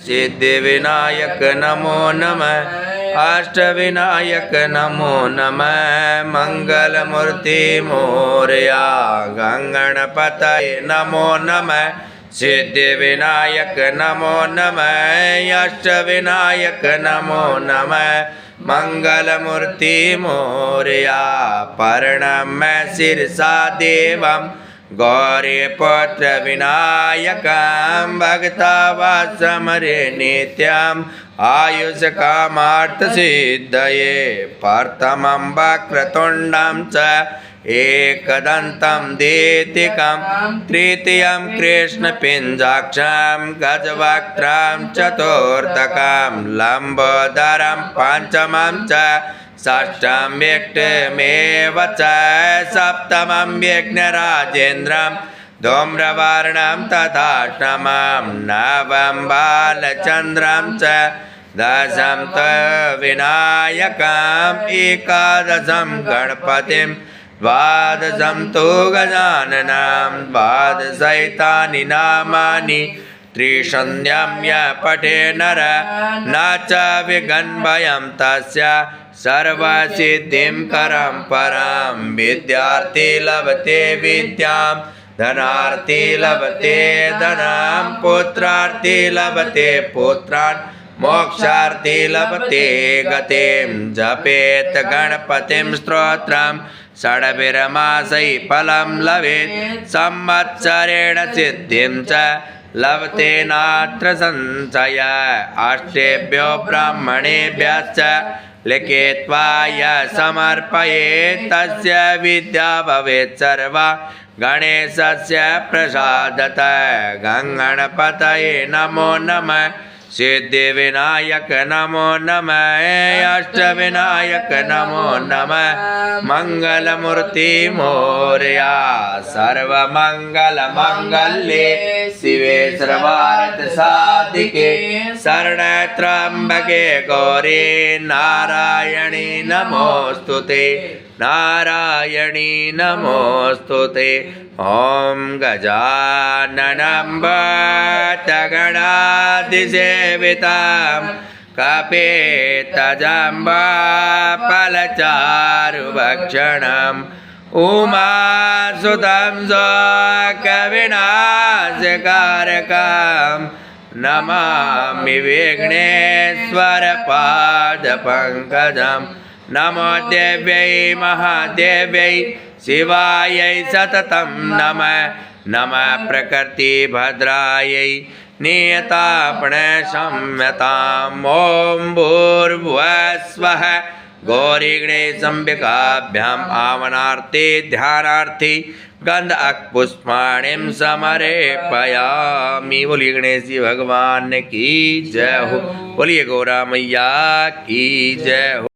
सिद्धिविनायक नमो नमः। अष्टविनायक नमो नमः। मंगलमूर्ति मोरया गंगणपतये नमो नमः। सिद्धिविनायक नमो नमः। अष्टविनायक नमो नमः। मंगलमूर्ति मोरया प्रणम्य शिरसा देवं गौरीपुत्र विनायकं भक्तावासमरे नित्यम् आयुष्कामार्थसिद्धये प्रथमं वक्रतुण्डं च एकदन्तं द्वितीयं तृतीयं कृष्णपिञ्जाक्षं गजवक्त्रं चतुर्थकं लम्बोदरं पञ्चमं च षष्ठं व्यक्तमेव च सप्तमं यज्ञराजेन्द्रं धूम्रवर्णं तथाष्टमं नवं बालचन्द्रं च दशं विनायकम् एकादशं गणपतिं द्वादशं तु गजाननं द्वादशैतानि नामानि त्रिसन्ध्यं यः पठे नर न च विगन्भयं तस्य सर्वसिद्धिं करं परं विद्यार्थी लभते विद्यां धनार्थी लभते धनं पुत्रार्थी लभते पुत्रान् मोक्षार्थी लभते गतिं जपेत गणपतिं स्तोत्रं षड्भिर्मासैः फलं लभेत् संवत्सरेण सिद्धिं च लभते नात्र संशय अष्टेभ्यो ब्राह्मणेभ्यश्च लिखित्वा यः समर्पयेत् तस्य विद्या भवेत् सर्वा गणेशस्य प्रसादतः। गणपतये नमो नमः। सिद्धिविनायक नमो नमः। अष्टविनायक नमो नमः। मंगलमूर्ति मोरया सर्वमंगलमांगल्ये शिवे सर्वार्थसाधिके शरण्ये त्र्यंबके गौरी नारायणी नमोस्तुते नारायणी नमोस्तुते। ॐ गजाननं भक्तगणाधिसेवितं कपितजम्बफलचारुभक्षणम् उमासुतं शोकविनाशकारकं नमामि विघ्नेश्वरपादपङ्कजं। नमो देव्यै महादेव्यै शिवायै सततं नमः। नमः प्रकृतिभद्रायै नियतापणसंयताम्। ॐ भूर्भुवस्वः गौरीगणेशाम्बिकाभ्याम् आवनार्थे ध्यानार्थे गंध पुष्पाणिं समर्पयामि। बोलिए गणेश जी भगवान की जय हो। बोलिए गौरा मैया की जय हो।